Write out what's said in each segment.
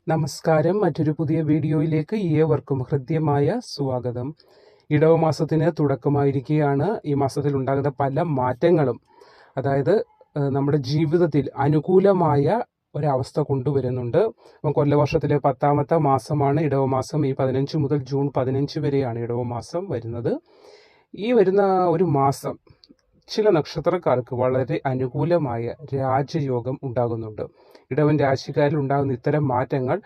നമസ്കാരം. മറ്റൊരു പുതിയ വീഡിയോയിലേക്ക് ഏവർക്കും ഹൃദ്യമായ സ്വാഗതം. ഇടവമാസത്തിന് തുടക്കമായിരിക്കുകയാണ്. ഈ മാസത്തിൽ ഉണ്ടാകുന്ന പല മാറ്റങ്ങളും, അതായത് നമ്മുടെ ജീവിതത്തിൽ അനുകൂലമായ ഒരവസ്ഥ കൊണ്ടുവരുന്നുണ്ട്. കൊല്ലവർഷത്തിലെ 10ാമത്തെ മാസമാണ് ഇടവമാസം. ഈ 15 മുതൽ ജൂൺ 15 വരെയാണ് ഇടവമാസം വരുന്നത്. ഈ വരുന്ന ഒരു മാസം ചില നക്ഷത്രക്കാർക്ക് വളരെ അനുകൂലമായ രാജയോഗം ഉണ്ടാകുന്നുണ്ട്. ഇടവൻ രാശിക്കാരിൽ ഉണ്ടാകുന്ന ഇത്തരം മാറ്റങ്ങൾ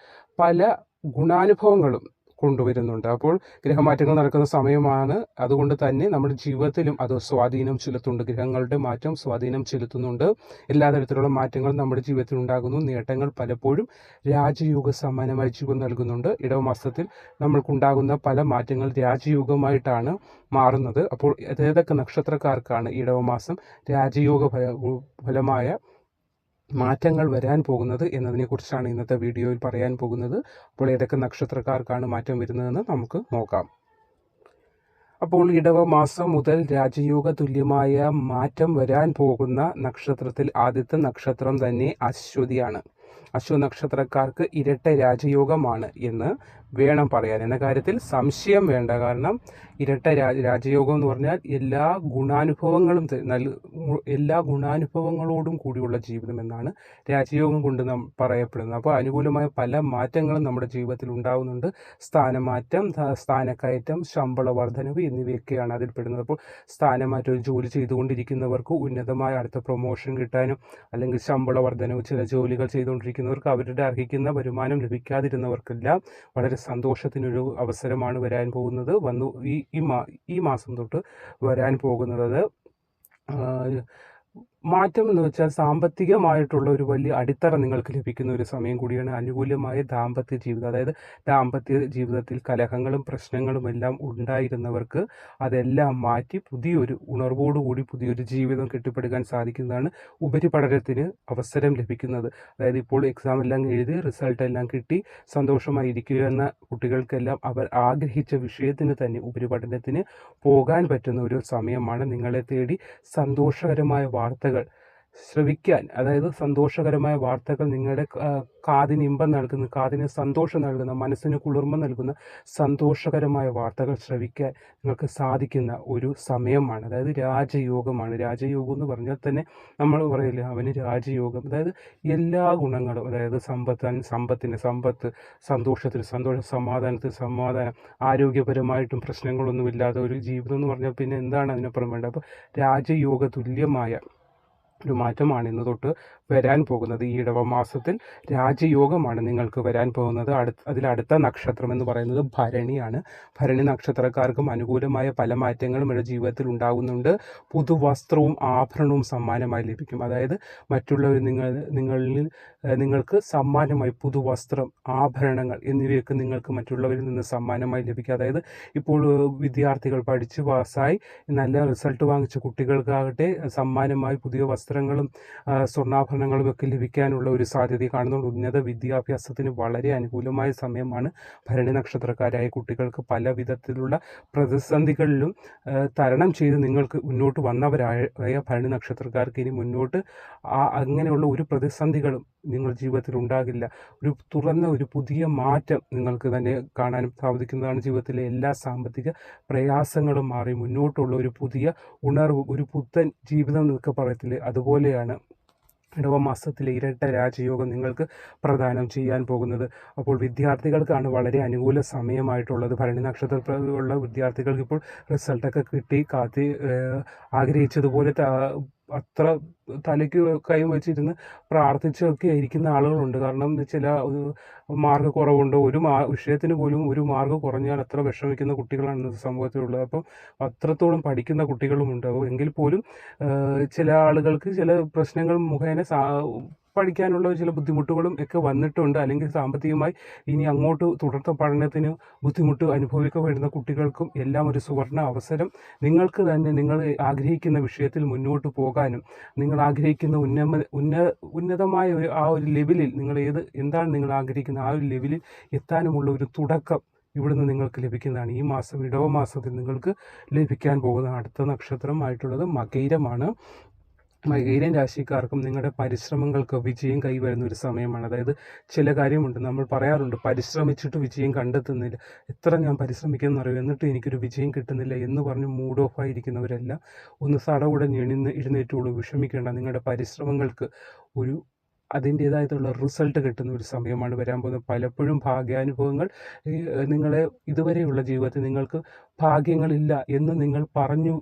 പല ഗുണാനുഭവങ്ങളും കൊണ്ടുവരുന്നുണ്ട്. അപ്പോൾ ഗ്രഹമാറ്റങ്ങൾ നടക്കുന്ന സമയമാണ്. അതുകൊണ്ട് തന്നെ നമ്മുടെ ജീവിതത്തിലും അത് സ്വാധീനം ചെലുത്തുന്നുണ്ട്. ഗ്രഹങ്ങളുടെ മാറ്റം സ്വാധീനം ചെലുത്തുന്നുണ്ട്. എല്ലാ തരത്തിലുള്ള മാറ്റങ്ങളും നമ്മുടെ ജീവിതത്തിൽ ഉണ്ടാകുന്നു. നേട്ടങ്ങൾ പലപ്പോഴും രാജയോഗ സമാനമായി ജീവൻ നൽകുന്നുണ്ട്. ഇടവമാസത്തിൽ നമ്മൾക്കുണ്ടാകുന്ന പല മാറ്റങ്ങൾ രാജയോഗമായിട്ടാണ് മാറുന്നത്. അപ്പോൾ ഏതൊക്കെ നക്ഷത്രക്കാർക്കാണ് ഇടവമാസം രാജയോഗ ഫലമായ മാറ്റങ്ങൾ വരാൻ പോകുന്നത് എന്നതിനെക്കുറിച്ചാണ് ഇന്നത്തെ വീഡിയോയിൽ പറയാൻ പോകുന്നത്. അപ്പോൾ ഏതൊക്കെ നക്ഷത്രക്കാർക്കാണ് മാറ്റം വരുന്നതെന്ന് നമുക്ക് നോക്കാം. അപ്പോൾ ഇടവമാസം മുതൽ രാജയോഗ തുല്യമായ മാറ്റം വരാൻ പോകുന്ന നക്ഷത്രത്തിൽ ആദ്യത്തെ നക്ഷത്രം തന്നെ അശ്വതിയാണ്. അശ്വനക്ഷത്രക്കാർക്ക് ഇരട്ട രാജയോഗമാണ് എന്ന് വേണം പറയാൻ. എന്ന കാര്യത്തിൽ സംശയം വേണ്ട. കാരണം ഇരട്ട രാജയോഗം എന്ന് പറഞ്ഞാൽ എല്ലാ ഗുണാനുഭവങ്ങളോടും കൂടിയുള്ള ജീവിതം എന്നാണ് രാജയോഗം കൊണ്ട് നാം പറയപ്പെടുന്നത്. അപ്പോൾ അനുകൂലമായ പല മാറ്റങ്ങളും നമ്മുടെ ജീവിതത്തിൽ ഉണ്ടാകുന്നുണ്ട്. സ്ഥാനമാറ്റം, സ്ഥാനക്കയറ്റം, ശമ്പള വർധനവ് എന്നിവയൊക്കെയാണ് അതിൽ പെടുന്നത്. അപ്പോൾ സ്ഥാനമാറ്റം, ജോലി ചെയ്തുകൊണ്ടിരിക്കുന്നവർക്ക് ഉന്നതമായ അടുത്ത പ്രൊമോഷൻ കിട്ടാനും, അല്ലെങ്കിൽ ശമ്പള വർധനവ്, ചില ജോലികൾ ചെയ്തുകൊണ്ടിരിക്കുന്നവർക്ക് അവരുടെ അർഹിക്കുന്ന വരുമാനം ലഭിക്കാതിരുന്നവർക്കെല്ലാം വളരെ സന്തോഷത്തിനൊരു അവസരമാണ് വരാൻ പോകുന്നത്. ഈ മാസം തൊട്ട് വരാൻ പോകുന്നത്. മാറ്റം എന്ന് വെച്ചാൽ സാമ്പത്തികമായിട്ടുള്ള ഒരു വലിയ അടിത്തറ നിങ്ങൾക്ക് ലഭിക്കുന്ന ഒരു സമയം കൂടിയാണ്. അനുകൂലമായ ദാമ്പത്യ ജീവിതം, അതായത് ദാമ്പത്യ ജീവിതത്തിൽ കലഹങ്ങളും പ്രശ്നങ്ങളും എല്ലാം ഉണ്ടായിരുന്നവർക്ക് അതെല്ലാം മാറ്റി പുതിയൊരു ഉണർവോടുകൂടി പുതിയൊരു ജീവിതം കെട്ടിപ്പടുക്കാൻ സാധിക്കുന്നതാണ്. ഉപരിപഠനത്തിന് അവസരം ലഭിക്കുന്നത്, അതായത് ഇപ്പോൾ എക്സാം എല്ലാം എഴുതി റിസൾട്ട് എല്ലാം കിട്ടി സന്തോഷമായി ഇരിക്കുക എന്ന കുട്ടികൾക്കെല്ലാം അവർ ആഗ്രഹിച്ച വിഷയത്തിന് തന്നെ ഉപരിപഠനത്തിന് പോകാൻ പറ്റുന്ന ഒരു സമയമാണ്. നിങ്ങളെ തേടി സന്തോഷകരമായ വാർത്തകൾ ശ്രവിക്കാൻ, അതായത് സന്തോഷകരമായ വാർത്തകൾ നിങ്ങളുടെ കാതിന് ഇമ്പം നൽകുന്ന, കാതിന് സന്തോഷം നൽകുന്ന, മനസ്സിന് കുളിർമ നൽകുന്ന സന്തോഷകരമായ വാർത്തകൾ ശ്രവിക്കാൻ നിങ്ങൾക്ക് സാധിക്കുന്ന ഒരു സമയമാണ്. അതായത് രാജയോഗമാണ്. രാജയോഗം എന്ന് പറഞ്ഞാൽ തന്നെ നമ്മൾ പറയില്ലേ, അവന് രാജയോഗം. അതായത് എല്ലാ ഗുണങ്ങളും, അതായത് സമ്പത്ത്, സന്തോഷത്തിന് സന്തോഷം, സമാധാനം, ആരോഗ്യപരമായിട്ടും പ്രശ്നങ്ങളൊന്നുമില്ലാതെ ഒരു ജീവിതം എന്ന് പറഞ്ഞാൽ പിന്നെ എന്താണ് അതിനപ്പുറം വേണ്ടത്? അപ്പോൾ രാജയോഗ തുല്യമായ ഒരു മാറ്റമാണ് ഇന്ന് തൊട്ട് വരാൻ പോകുന്നത്. ഈ ഇടവമാസത്തിൽ രാജയോഗമാണ് നിങ്ങൾക്ക് വരാൻ പോകുന്നത്. അതിലടുത്ത നക്ഷത്രം എന്ന് പറയുന്നത് ഭരണിയാണ്. ഭരണി നക്ഷത്രക്കാർക്കും അനുകൂലമായ പല മാറ്റങ്ങളും ഇവിടെ ജീവിതത്തിൽ ഉണ്ടാകുന്നുണ്ട്. പുതുവസ്ത്രവും ആഭരണവും സമ്മാനമായി ലഭിക്കും. അതായത് മറ്റുള്ളവർ നിങ്ങൾക്ക് സമ്മാനമായി പുതുവസ്ത്രം, ആഭരണങ്ങൾ എന്നിവയൊക്കെ നിങ്ങൾക്ക് മറ്റുള്ളവരിൽ നിന്ന് സമ്മാനമായി ലഭിക്കും. അതായത് ഇപ്പോൾ വിദ്യാർത്ഥികൾ പഠിച്ച് പാസ്സായി നല്ല റിസൾട്ട് വാങ്ങിച്ച കുട്ടികൾക്കാകട്ടെ സമ്മാനമായി പുതിയ വസ്ത്രങ്ങളും സ്വർണ്ണാഭരണങ്ങളും ഒക്കെ ലഭിക്കാനുള്ള ഒരു സാധ്യത കാണുന്നുണ്ട്. ഉന്നത വിദ്യാഭ്യാസത്തിന് വളരെ അനുകൂലമായ സമയമാണ്. ഭരണി നക്ഷത്രക്കാരായ കുട്ടികൾക്ക് പല വിധത്തിലുള്ള പ്രതിസന്ധികളിലും തരണം ചെയ്ത് നിങ്ങൾക്ക് മുന്നോട്ട് വന്നവരായ ഭരണി നക്ഷത്രക്കാർക്ക് ഇനി മുന്നോട്ട് അങ്ങനെയുള്ള ഒരു പ്രതിസന്ധികളും നിങ്ങൾ ജീവിതത്തിൽ ഉണ്ടാകില്ല. ഒരു പുതിയ മാറ്റം നിങ്ങൾക്ക് തന്നെ കാണാൻ സാധിക്കുന്നതാണ്. ജീവിതത്തിലെ എല്ലാ സാമ്പത്തിക പ്രയാസങ്ങളും മാറി മുന്നോട്ടുള്ള ഒരു പുതിയ ഉണർവ്, ഒരു പുത്തൻ ജീവിതം എന്നൊക്കെ പറയത്തില്ലേ, അതുപോലെയാണ് ഇടവമാസത്തിലെ ഇരട്ട രാജയോഗം നിങ്ങൾക്ക് പ്രദാനം ചെയ്യാൻ പോകുന്നത്. അപ്പോൾ വിദ്യാർത്ഥികൾക്കാണ് വളരെ അനുകൂല സമയമായിട്ടുള്ളത്. ഭരണി നക്ഷത്രത്തിലുള്ള വിദ്യാർത്ഥികൾക്ക് ഇപ്പോൾ റിസൾട്ടൊക്കെ കിട്ടി ആഗ്രഹിച്ചതുപോലെ അത്ര തലയ്ക്ക് കൈ വെച്ചിരുന്ന് പ്രാർത്ഥിച്ചൊക്കെ ഇരിക്കുന്ന ആളുകളുണ്ട്. കാരണം ചില മാർക്ക് കുറവുണ്ട്, ഒരു വിഷയത്തിന് പോലും ഒരു മാർക്ക് കുറഞ്ഞാൽ അത്ര വിഷമിക്കുന്ന കുട്ടികളാണ് ഇന്നത്തെ സമൂഹത്തിലുള്ളത്. അപ്പം അത്രത്തോളം പഠിക്കുന്ന കുട്ടികളുമുണ്ട്. എങ്കിൽ പോലും ചില ആളുകൾക്ക് ചില പ്രശ്നങ്ങൾ മുഖേന പഠിക്കാനുള്ള ചില ബുദ്ധിമുട്ടുകളും ഒക്കെ വന്നിട്ടുണ്ട്. അല്ലെങ്കിൽ സാമ്പത്തികമായി ഇനി അങ്ങോട്ട് തുടർച്ച പഠനത്തിന് ബുദ്ധിമുട്ട് അനുഭവിക്കപ്പെടുന്ന കുട്ടികൾക്കും എല്ലാം ഒരു സുവർണ അവസരം. നിങ്ങൾക്ക് തന്നെ നിങ്ങൾ ആഗ്രഹിക്കുന്ന വിഷയത്തിൽ മുന്നോട്ട് പോകാനും, നിങ്ങൾ ആഗ്രഹിക്കുന്ന ഉന്നതമായ ഒരു ലെവലിൽ എന്താണ് നിങ്ങൾ ആഗ്രഹിക്കുന്ന ആ ഒരു ലെവലിൽ എത്താനുമുള്ള ഒരു തുടക്കം ഇവിടുന്ന് നിങ്ങൾക്ക് ലഭിക്കുന്നതാണ്. ഈ മാസം ഇടവമാസത്തിൽ നിങ്ങൾക്ക് ലഭിക്കാൻ പോകുന്ന അടുത്ത നക്ഷത്രമായിട്ടുള്ളത് മകയിരമാണ്. മകയിരം രാശിക്കാർക്കും നിങ്ങളുടെ പരിശ്രമങ്ങൾക്ക് വിജയം കൈവരുന്ന ഒരു സമയമാണ്. അതായത് ചില കാര്യമുണ്ട്, നമ്മൾ പറയാറുണ്ട് പരിശ്രമിച്ചിട്ട് വിജയം കണ്ടെത്തുന്നില്ല, എത്ര ഞാൻ പരിശ്രമിക്കുമെന്ന് അറിയാം എന്നിട്ട് എനിക്കൊരു വിജയം കിട്ടുന്നില്ല എന്ന് പറഞ്ഞ് മൂഡ് ഓഫ് ആയിരിക്കുന്നവരെല്ലാം ഒന്ന് സടകുടഞ്ഞ് എഴുന്നേറ്റുള്ളൂ. വിഷമിക്കേണ്ട, നിങ്ങളുടെ പരിശ്രമങ്ങൾക്ക് ഒരു അതിൻ്റേതായിട്ടുള്ള റിസൾട്ട് കിട്ടുന്ന ഒരു സമയമാണ് വരാൻ പോകുന്നത്. പലപ്പോഴും ഭാഗ്യാനുഭവങ്ങൾ നിങ്ങളെ ഇതുവരെയുള്ള ജീവിതത്തിൽ നിങ്ങൾക്ക് ഭാഗ്യങ്ങളില്ല എന്ന് നിങ്ങൾ പറഞ്ഞു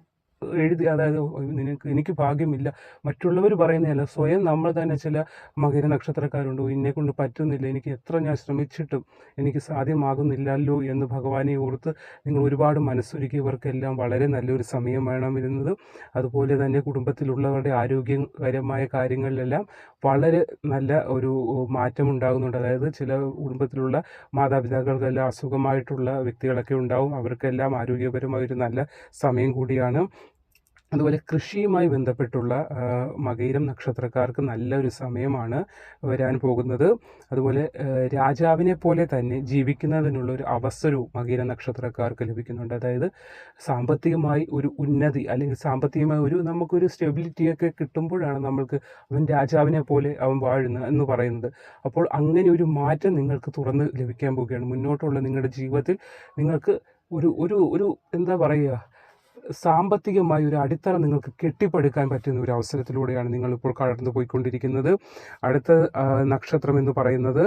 എഴുതി, അതായത് എനിക്ക് ഭാഗ്യമില്ല, മറ്റുള്ളവർ പറയുന്നതല്ല, സ്വയം നമ്മൾ തന്നെ ചില മകര നക്ഷത്രക്കാരുണ്ട്, എന്നെ കൊണ്ട് പറ്റുന്നില്ല, എനിക്ക് എത്ര ഞാൻ ശ്രമിച്ചിട്ടും എനിക്ക് സാധ്യമാകുന്നില്ലല്ലോ എന്ന് ഭഗവാനെ ഓർത്ത് നിങ്ങൾ ഒരുപാട് മനസ്സൊരുക്കി. ഇവർക്കെല്ലാം വളരെ നല്ലൊരു സമയമാണ് വരുന്നത്. അതുപോലെ തന്നെ കുടുംബത്തിലുള്ളവരുടെ ആരോഗ്യകരമായ കാര്യങ്ങളിലെല്ലാം വളരെ നല്ല ഒരു മാറ്റം ഉണ്ടാകുന്നുണ്ട്. അതായത് ചില കുടുംബത്തിലുള്ള മാതാപിതാക്കൾക്കെല്ലാം അസുഖമായിട്ടുള്ള വ്യക്തികളൊക്കെ ഉണ്ടാവും, അവർക്കെല്ലാം ആരോഗ്യപരമായ ഒരു നല്ല സമയം കൂടിയാണ്. അതുപോലെ കൃഷിയുമായി ബന്ധപ്പെട്ടുള്ള മകയിരം നക്ഷത്രക്കാർക്ക് നല്ലൊരു സമയമാണ് വരാൻ പോകുന്നത്. അതുപോലെ രാജാവിനെ പോലെ തന്നെ ജീവിക്കുന്നതിനുള്ള ഒരു അവസരവും മകയിര നക്ഷത്രക്കാർക്ക് ലഭിക്കുന്നുണ്ട്. അതായത് സാമ്പത്തികമായി ഒരു ഉന്നതി അല്ലെങ്കിൽ സാമ്പത്തികമായി നമുക്കൊരു സ്റ്റെബിലിറ്റിയൊക്കെ കിട്ടുമ്പോഴാണ് നമ്മൾക്ക് അവൻ രാജാവിനെ പോലെ അവൻ വാഴുന്നത് എന്ന് പറയുന്നത്. അപ്പോൾ അങ്ങനെ ഒരു മാറ്റം നിങ്ങൾക്ക് തുറന്ന് ലഭിക്കാൻ പോവുകയാണ്. മുന്നോട്ടുള്ള നിങ്ങളുടെ ജീവിതത്തിൽ നിങ്ങൾക്ക് ഒരു ഒരു ഒരു എന്താ പറയുക, സാമ്പത്തികമായി ഒരു അടിത്തറ നിങ്ങൾക്ക് കെട്ടിപ്പടുക്കാൻ പറ്റുന്ന ഒരു അവസരത്തിലൂടെയാണ് നിങ്ങളിപ്പോൾ കടന്നു പോയിക്കൊണ്ടിരിക്കുന്നത്. അടുത്ത നക്ഷത്രം എന്ന് പറയുന്നത്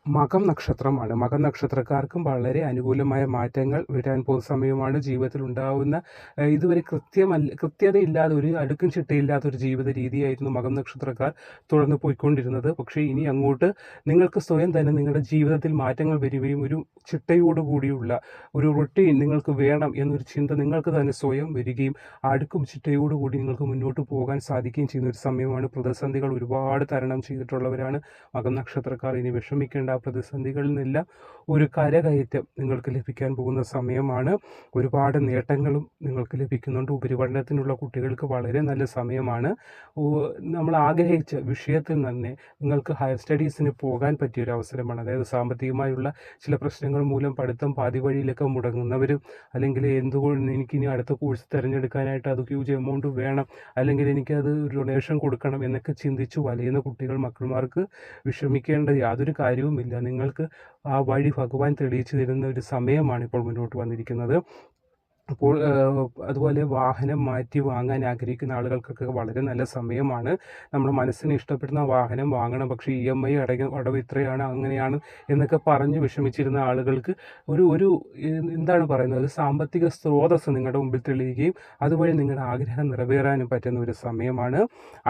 മകം നക്ഷത്രമാണ്. മകം നക്ഷത്രക്കാർക്കും വളരെ അനുകൂലമായ മാറ്റങ്ങൾ വരാൻ പോകുന്ന സമയമാണ്. ജീവിതത്തിൽ ഉണ്ടാകുന്ന ഇതുവരെ കൃത്യതയില്ലാതെ ഒരു അടുക്കും ചിട്ടയില്ലാത്ത ഒരു ജീവിത രീതിയായിരുന്നു മകം നക്ഷത്രക്കാർ തുടർന്ന് പോയിക്കൊണ്ടിരുന്നത്. പക്ഷേ ഇനി അങ്ങോട്ട് നിങ്ങൾക്ക് സ്വയം തന്നെ നിങ്ങളുടെ ജീവിതത്തിൽ മാറ്റങ്ങൾ വരികയും ഒരു ചിട്ടയോടുകൂടിയുള്ള ഒരു റൊട്ടീൻ നിങ്ങൾക്ക് വേണം എന്നൊരു ചിന്ത നിങ്ങൾക്ക് തന്നെ സ്വയം വരികയും അടുക്കും ചിട്ടയോടുകൂടി നിങ്ങൾക്ക് മുന്നോട്ട് പോകാൻ സാധിക്കുകയും ചെയ്യുന്ന ഒരു സമയമാണ്. പ്രതിസന്ധികൾ ഒരുപാട് തരണം ചെയ്തിട്ടുള്ളവരാണ് മകം നക്ഷത്രക്കാർ. ഇനി വിഷമിക്കേണ്ട, പ്രതിസന്ധികളിൽ നിന്നെല്ലാം ഒരു കരകയറ്റം നിങ്ങൾക്ക് ലഭിക്കാൻ പോകുന്ന സമയമാണ്. ഒരുപാട് നേട്ടങ്ങളും നിങ്ങൾക്ക് ലഭിക്കുന്നുണ്ട്. ഉപരിപഠനത്തിനുള്ള കുട്ടികൾക്ക് വളരെ നല്ല സമയമാണ്. നമ്മൾ ആഗ്രഹിച്ച വിഷയത്തിൽ തന്നെ നിങ്ങൾക്ക് ഹയർ സ്റ്റഡീസിന് പോകാൻ പറ്റിയൊരു അവസരമാണ്. അതായത് സാമ്പത്തികമായുള്ള ചില പ്രശ്നങ്ങൾ മൂലം പഠിത്തം പാതി വഴിയിലൊക്കെ മുടങ്ങുന്നവരും, അല്ലെങ്കിൽ എന്തുകൊണ്ട് എനിക്കിനി അടുത്ത കോഴ്സ് തിരഞ്ഞെടുക്കാനായിട്ട് അത് ഹ്യൂജ് എമൗണ്ട് വേണം, അല്ലെങ്കിൽ എനിക്കത് ഡൊണേഷൻ കൊടുക്കണം എന്നൊക്കെ ചിന്തിച്ചു വലയുന്ന മക്കൾമാർക്ക് വിഷമിക്കേണ്ട യാതൊരു കാര്യവുമില്ല. നിങ്ങൾക്ക് ആ വഴി ഭഗവാൻ തെളിയിച്ചു തരുന്ന ഒരു സമയമാണ് ഇപ്പോൾ മുന്നോട്ട് വന്നിരിക്കുന്നത്. അപ്പോൾ അതുപോലെ വാഹനം മാറ്റി വാങ്ങാൻ ആഗ്രഹിക്കുന്ന ആളുകൾക്കൊക്കെ വളരെ നല്ല സമയമാണ്. നമ്മുടെ മനസ്സിന് ഇഷ്ടപ്പെടുന്ന വാഹനം വാങ്ങണം, പക്ഷേ EMI അടവ് ഇത്രയാണ് അങ്ങനെയാണ് എന്നൊക്കെ പറഞ്ഞ് വിഷമിച്ചിരുന്ന ആളുകൾക്ക് ഒരു എന്താണ് പറയുന്നത്, സാമ്പത്തിക സ്രോതസ്സ് നിങ്ങളുടെ മുമ്പിൽ തെളിയുകയും അതുവഴി നിങ്ങളുടെ ആഗ്രഹം നിറവേറാനും പറ്റുന്ന ഒരു സമയമാണ്.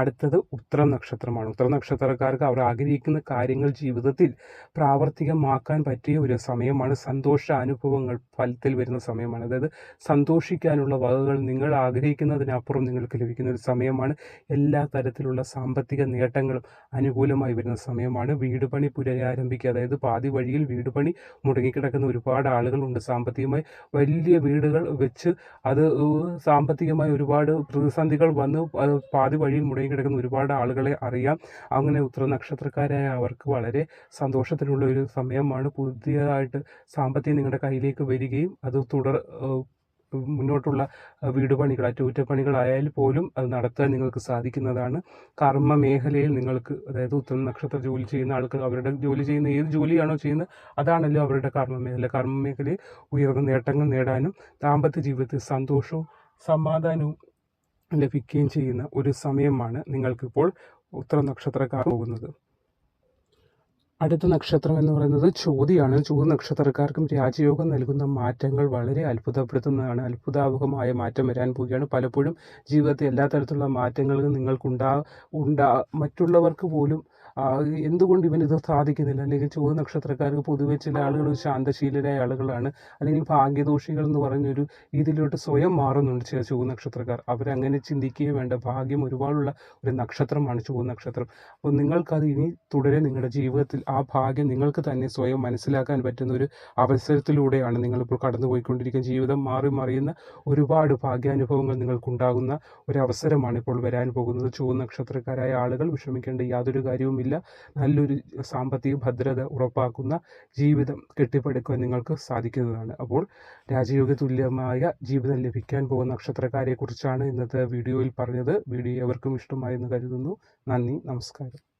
അടുത്തത് ഉത്രം നക്ഷത്രമാണ്. ഉത്രം നക്ഷത്രക്കാർക്ക് അവർ ആഗ്രഹിക്കുന്ന കാര്യങ്ങൾ ജീവിതത്തിൽ പ്രാവർത്തികമാക്കാൻ പറ്റിയ ഒരു സമയമാണ്. സന്തോഷ അനുഭവങ്ങൾ ഫലത്തിൽ വരുന്ന സമയമാണ്. അതായത് സന്തോഷിക്കാനുള്ള വകകൾ നിങ്ങൾ ആഗ്രഹിക്കുന്നതിനപ്പുറം നിങ്ങൾക്ക് ലഭിക്കുന്ന ഒരു സമയമാണ്. എല്ലാ തരത്തിലുള്ള സാമ്പത്തിക നേട്ടങ്ങളും അനുകൂലമായി വരുന്ന സമയമാണ്. വീട് പണി പുനരാരംഭിക്കുക, അതായത് പാതി വഴിയിൽ വീട് പണി മുടങ്ങിക്കിടക്കുന്ന ഒരുപാട് ആളുകളുണ്ട്. സാമ്പത്തികമായി വലിയ വീടുകൾ വെച്ച് അത് സാമ്പത്തികമായി ഒരുപാട് പ്രതിസന്ധികൾ വന്ന് പാതി വഴിയിൽ മുടങ്ങിക്കിടക്കുന്ന ഒരുപാട് ആളുകളെ അറിയാം. അങ്ങനെ ഉത്തര നക്ഷത്രക്കാരായ അവർക്ക് വളരെ സന്തോഷത്തിലുള്ള ഒരു സമയമാണ്. പുതിയതായിട്ട് സാമ്പത്തികം നിങ്ങളുടെ കയ്യിലേക്ക് വരികയും അത് മുന്നോട്ടുള്ള വീട് പണികൾ, അറ്റകുറ്റപ്പണികളായാൽ പോലും അത് നടത്താൻ നിങ്ങൾക്ക് സാധിക്കുന്നതാണ്. കർമ്മ മേഖലയിൽ നിങ്ങൾക്ക്, അതായത് ഉത്തരം നക്ഷത്ര ജോലി ചെയ്യുന്ന ആൾക്ക് അവരുടെ ജോലി ചെയ്യുന്ന ഏത് ജോലിയാണോ ചെയ്യുന്നത് അതാണല്ലോ അവരുടെ കർമ്മ മേഖല. കർമ്മ മേഖലയിൽ ഉയർന്ന നേട്ടങ്ങൾ നേടാനും ദാമ്പത്യ ജീവിതത്തിൽ സന്തോഷവും സമാധാനവും ലഭിക്കുകയും ചെയ്യുന്ന ഒരു സമയമാണ് നിങ്ങൾക്കിപ്പോൾ ഉത്തര നക്ഷത്രക്കാർ പോകുന്നത്. അടുത്ത നക്ഷത്രം എന്ന് പറയുന്നത് ചോതിയാണ്. ചോതി നക്ഷത്രക്കാർക്കും രാജയോഗം നൽകുന്ന മാറ്റങ്ങൾ വളരെ അത്ഭുതപ്പെടുത്തുന്നതാണ്. അത്ഭുതാവഹമായ മാറ്റം വരാൻ പോവുകയാണ്. പലപ്പോഴും ജീവിതത്തിൽ എല്ലാ തരത്തിലുള്ള മാറ്റങ്ങളും മറ്റുള്ളവർക്ക് പോലും എന്തുകൊണ്ട് ഇവനിത് സാധിക്കുന്നില്ല, അല്ലെങ്കിൽ ചോതി നക്ഷത്രക്കാർക്ക് പൊതുവെ ചില ആളുകൾ ശാന്തശീലരായ ആളുകളാണ്, അല്ലെങ്കിൽ ഭാഗ്യദോഷികൾ എന്ന് പറഞ്ഞൊരു ഇതിലോട്ട് സ്വയം മാറുന്നുണ്ട് ചില ചോതി നക്ഷത്രക്കാർ. അവരങ്ങനെ ചിന്തിക്കുകയും വേണ്ട. ഭാഗ്യം ഒരുപാടുള്ള ഒരു നക്ഷത്രമാണ് ചോതി നക്ഷത്രം. അപ്പോൾ നിങ്ങൾക്കത് ഇനി തുടരെ നിങ്ങളുടെ ജീവിതത്തിൽ ആ ഭാഗ്യം നിങ്ങൾക്ക് തന്നെ സ്വയം മനസ്സിലാക്കാൻ പറ്റുന്ന ഒരു അവസരത്തിലൂടെയാണ് നിങ്ങളിപ്പോൾ കടന്നുപോയിക്കൊണ്ടിരിക്കുന്ന. ജീവിതം മാറി മറിയുന്ന ഒരുപാട് ഭാഗ്യാനുഭവങ്ങൾ നിങ്ങൾക്കുണ്ടാകുന്ന ഒരു അവസരമാണ് ഇപ്പോൾ വരാൻ പോകുന്നത്. ചോതി നക്ഷത്രക്കാരായ ആളുകൾ വിഷമിക്കേണ്ട യാതൊരു കാര്യവുമില്ല. ആവശ്യമില്ല. നല്ലൊരു സാമ്പത്തിക ഭദ്രത ഉറപ്പാക്കുന്ന ജീവിതം കെട്ടിപ്പടുക്കുവാൻ നിങ്ങൾക്ക് സാധിക്കുന്നതാണ്. അപ്പോൾ രാജയോഗ തുല്യമായ ജീവിതം ലഭിക്കാൻ പോകുന്ന നക്ഷത്രക്കാരെക്കുറിച്ചാണ് ഇന്നത്തെ വീഡിയോയിൽ പറഞ്ഞത്. വീഡിയോ എവർക്കും ഇഷ്ടമായെന്ന് കരുതുന്നു. നന്ദി, നമസ്കാരം.